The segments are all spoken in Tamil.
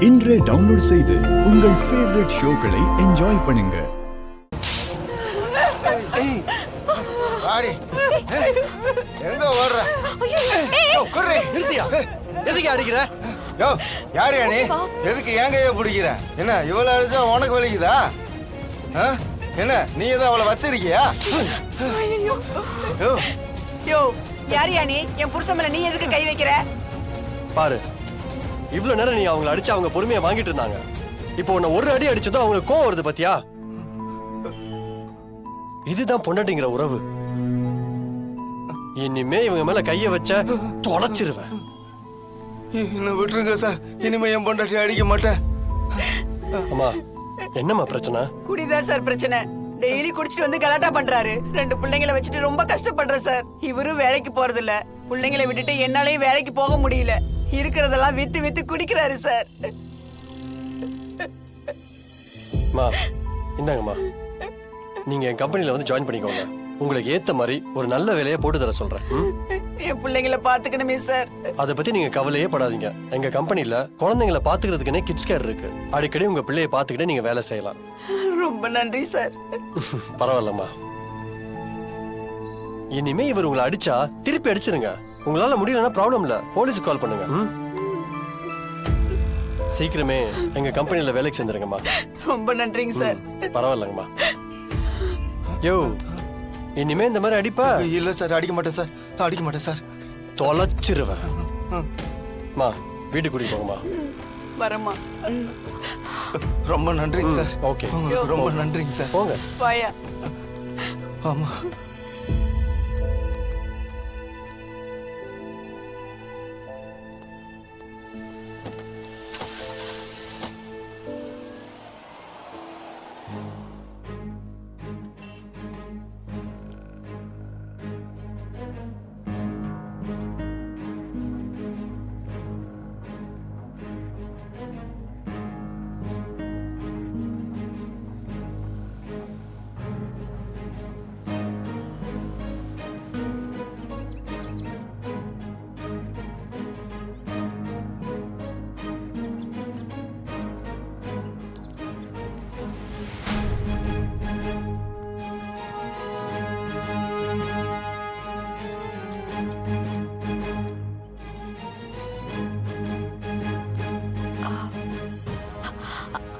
இன்றே டவுன்லோட் செய்து உங்கள் ஃபேவரட் ஷோக்களை என்ஜாய் பண்ணுங்க. எங்க ஓடுற? நிறுத்தியா? எதுக்கு அடிக்கிற? யோ, யாரு நீ? எதுக்கு ஏன் கையை பிடிக்கிற? என்ன இவ்வளவு அடிச்சா உனக்கு வலிக்குதா? என்ன நீ ஏதோ அவளை வச்சிருக்கியா? யோ, யாரியா நீ? என் புருஷன் மேல நீ எதுக்கு கை வைக்கிற? பாரு, இவ்வளவு நேரம் நீ அவங்களை அடிச்சு அவங்க பொறுமையா வாங்கிட்டு இருந்தாங்க. இப்போ உன்னை ஒரு அடி அடிச்சதும் அவங்களுக்கு கோவம் வருது பாத்தியா? இதுதான் பொண்டாட்டிங்கிற உறவு. இனிமே இவங்க மேல கைய வச்ச தொலைச்சிருவேன். என்ன விட்டுருங்க சார், இனிமே என் பொண்டாட்டி அடிக்க மாட்டேன். அம்மா, என்னம்மா பிரச்சனை? குடிதான் சார் பிரச்சனை. டெய்லி குடிச்சிட்டு வந்து கலாட்டா பண்றாரு. 2 பிள்ளைங்களை வச்சுட்டு ரொம்ப கஷ்டப்படுறேன் சார். இவரும் வேலைக்கு போறது இல்ல. பிள்ளைங்களை விட்டுட்டு என்னாலயும் வேலைக்கு போக முடியல. இருக்கிறதெல்லாம் வித்து வித்து குடிக்கிறாரு சார். அம்மா, இந்தாங்கம்மா, நீங்க என் கம்பெனில வந்து ஜாயின் பண்ணிக்கோங்க. உங்களுக்கு ஏத்த மாதிரி ஒரு நல்ல வேலையை போட்டு தர சொல்றேன். என் பிள்ளைங்களை பாத்துக்கணுமே சார். அதை பத்தி நீங்க கவலையே படாதீங்க. எங்க கம்பெனில குழந்தைங்களை பாத்துக்கிறதுக்குன்னே கிட்ஸ் கேர் இருக்கு. அடிக்கடி உங்க பிள்ளையை பாத்துக்கிட்டே நீங்க வேலை செய்யலாம். ரொம்ப நன்றி சார். பரவாயில்லம்மா. இனிமே இவர் உங்களை அடிச்சா திருப்பி அடிச்சிருங்க. உங்களால முடியலன்னா ப்ராப்ளம் இல்ல, போலீஸுக்கு கால் பண்ணுங்க. சீக்கிரமே எங்க கம்பெனில வேலைக்கு சேர்ந்துருங்கம்மா. ரொம்ப நன்றிங்க சார். பரவாயில்லங்கம்மா. யோ, இனிமே இந்த மாதிரி அடிப்பா? இல்ல சார், அடிக்க மாட்டேன் சார், அடிக்க மாட்டேன் சார். தொலைச்சிருவேன். மா, வீட்டுக்கு கூட்டிட்டு போங்கம்மா. வரமா. ரொம்ப நன்றிங்க சார். ஓகே, ரொம்ப நன்றிங்க சார். போங்க. பாயா. ஆமா.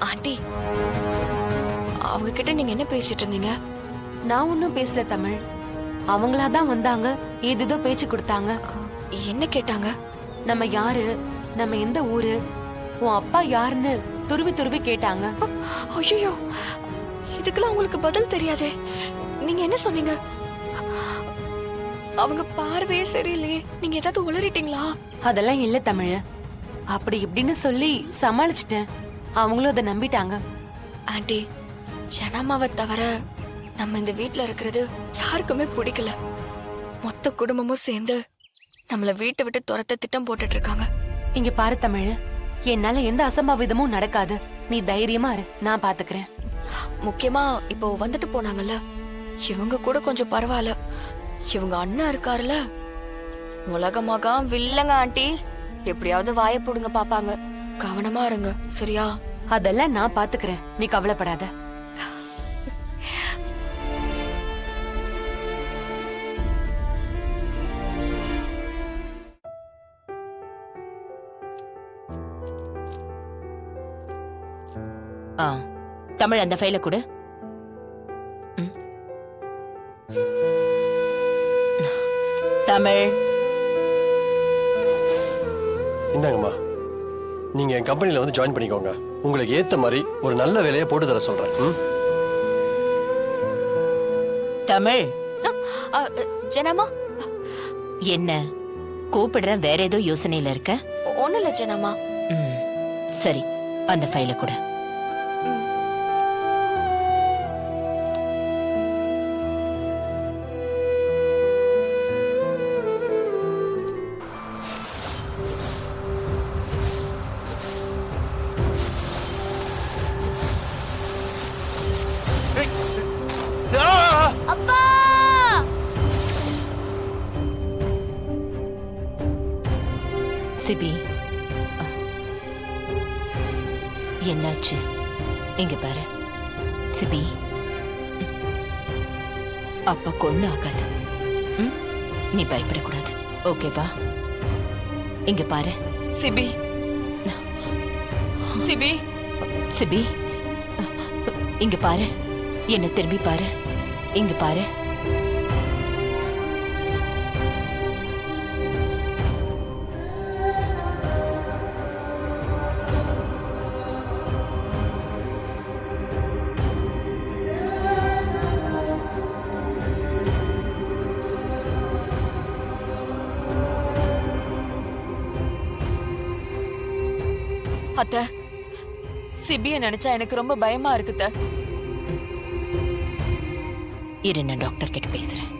ஆண்டி, அவங்க கிட்ட நீங்க என்ன பேசிட்டு இருந்தீங்க? நான் ஒன்னும் பேசல தமிழ். அவங்களாதான் வந்தாங்க, ஏதேதோ பேச்சு கொடுத்தாங்க. என்ன கேட்டாங்க? நம்ம யாரு, நம்ம எந்த ஊரு, உன் அப்பா யாருன்னு துருவி துருவி கேட்டாங்க. ஐயோ, இதுக்கெல்லாம் உங்களுக்கு பதில் தெரியாதே. நீங்க என்ன சொன்னீங்க? அவங்க பார்வையே சரியில்லையே, நீங்க ஏதாவது உளறிட்டீங்களா? அதெல்லாம் இல்ல தமிழ், அப்படி இப்படின்னு சொல்லி சமாளிச்சிட்டேன். அவங்களும் அதை நம்பிட்டாங்க. ஆண்டி, ஜனமாவை தவிர நம்ம இந்த வீட்டுல இருக்கிறது யாருக்குமே பிடிக்கல. மொத்த குடும்பமும் சேர்ந்து நம்மள வீட்டை விட்டு துரத்த திட்டம் போட்டுட்டு இருக்காங்க. இங்க பாரு தமிழ், என்னால எந்த அசம்பாவிதமும் நடக்காது. நீ தைரியமா இரு, நான் பாத்துக்கிறேன். முக்கியமா இப்போ வந்துட்டு போனாங்கல்ல, இவங்க கூட கொஞ்சம் பரவாயில்ல. இவங்க அண்ணன் இருக்காருல, உலகமாக வில்லங்க ஆண்டி. எப்படியாவது வாய போடுங்க பாப்பாங்க. கவனமா இருங்க, சரியா? அதெல்லாம் நான் பாத்துக்கிறேன், நீ கவலைப்படாத. தமிழ், அந்த ஃபைல கொடு. தமிழ், இந்தாங்கம்மா, நீங்க என் கம்பெனில வந்து ஜாயின் பண்ணிக்கோங்க. உங்களுக்கு ஏத்த மாதிரி ஒரு நல்ல வேலையை போட்டு தர சொல்றேன். தமிழ். ஜனமா, என்ன கூப்பிடுறேன், வேற ஏதோ யோசனையில இருக்க? ஒண்ணு இல்ல ஜனமா. சரி, அந்த ஃபைல கொடு. சிபி, என்னாச்சு? இங்க பாரு சிபி, அப்பா கொண்டு ஆகாது. ம்? நீ பயப்படக்கூடாது, ஓகேவா? இங்க பாரு சிபி, சிபி, சிபி, இங்க பாரு, என்ன திரும்பி பாரு, இங்க பாரு. அத்த, சிபிய நினைச்சா எனக்கு ரொம்ப பயமா இருக்குத. இரு, நான் டாக்டர் கிட்ட பேசுறேன்.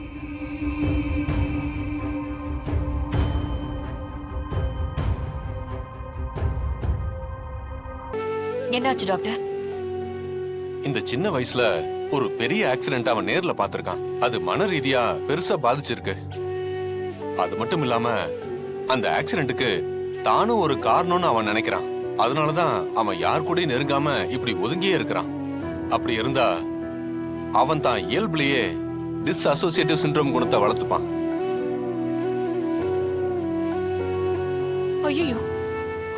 என்னாச்சு டாக்டர்? இந்த சின்ன வயசுல ஒரு பெரிய ஆக்சிடென்ட் அவன் நேர்ல பாத்திருக்கான். அது மன ரீதியா பெருசா பாதிச்சிருக்கு. அது மட்டும் இல்லாம அந்த ஆக்சிடென்ட்டுக்கு தானும் ஒரு காரணம்னு அவன் நினைக்கிறான். அதனாலதான் அவன் யார் கூடயும் நெருங்காம இப்படி ஒதுங்கியே இருக்கிறான். அப்படி இருந்தா அவன் தான் இயல்புலயே டிஸ்அசோசியேட்டிவ் சிண்ட்ரோம் குணத்தை வளர்த்துப்பான். ஐயோ,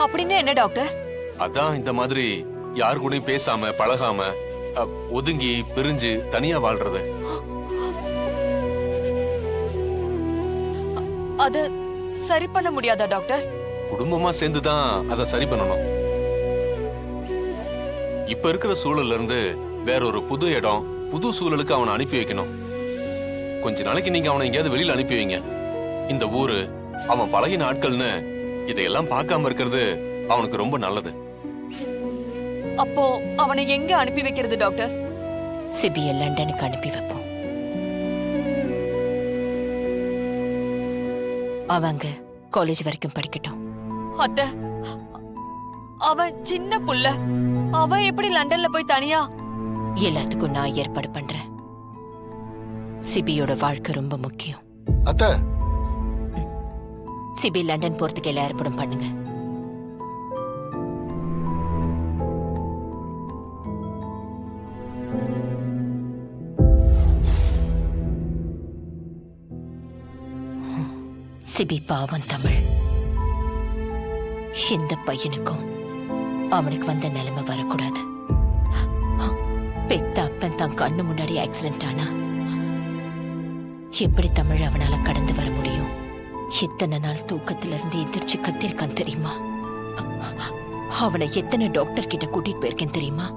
அப்படின்னா என்ன டாக்டர்? அதான் இந்த மாதிரி யார் கூடயும் பேசாம பழகாம ஒதுங்கி பிரிஞ்சு தனியா வாழ்றது. அத சரி பண்ண முடியாதா டாக்டர்? குடும்பமா சேர்ந்துதான் அதை சரி பண்ணணும். இப்ப இருக்கிற சூழல்ல இருந்து வேற ஒரு புது இடம், புது சூழலுக்கு அவனை அனுப்பி வைக்கணும். கொஞ்ச நாளைக்கு நீங்க அவனை எங்கேயாவது வெளியில அனுப்பி வைங்க. இந்த ஊரு அவன் பழகின ஆட்கள்னு இதையெல்லாம் பார்க்காம இருக்கிறது அவனுக்கு ரொம்ப நல்லது. அப்போ அவனை எங்க அனுப்பி வைக்கிறது டாக்டர்? சிபிய லண்டனுக்கு அனுப்பி வைப்போம். அவங்க காலேஜ் வரைக்கும் படிக்கட்டும். அத்த, அவன் சின்ன புள்ள, அவன் எப்படி லண்டன்ல போய் தனியா? எல்லாத்துக்கும் நான் ஏற்பாடு பண்றேன். சிபியோட வாழ்க்கை ரொம்ப முக்கியம். அத்தை, சிபி லண்டன் போறதுக்கு எல்லாம் ஏற்பாடும் பண்ணுங்க. சிபி பாவம் தமிழ். எந்த பையனுக்கும் அவனுக்கு வந்த நிலைமை வரக்கூடாது. பெத்த அப்பன் தான் கண்ணு முன்னாடி ஆக்சிடென்ட் ஆனா எப்படி தமிழ் அவனால கடந்து வர முடியும்? எத்தனை நாள் தூக்கத்துல இருந்து எந்திரிச்சு கத்திருக்கான் தெரியுமா? அவனை எத்தனை டாக்டர் கிட்ட கூட்டிட்டு போயிருக்கேன் தெரியுமா?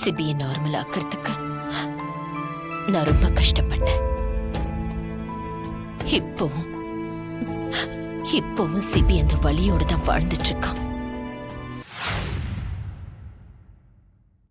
சிபியை நார்மல் ஆக்கிறதுக்கு நான் ரொம்ப கஷ்டப்பட்டேன். இப்பவும் சிபி அந்த வலியோட தான் வாழ்ந்துட்டு இருக்கான்.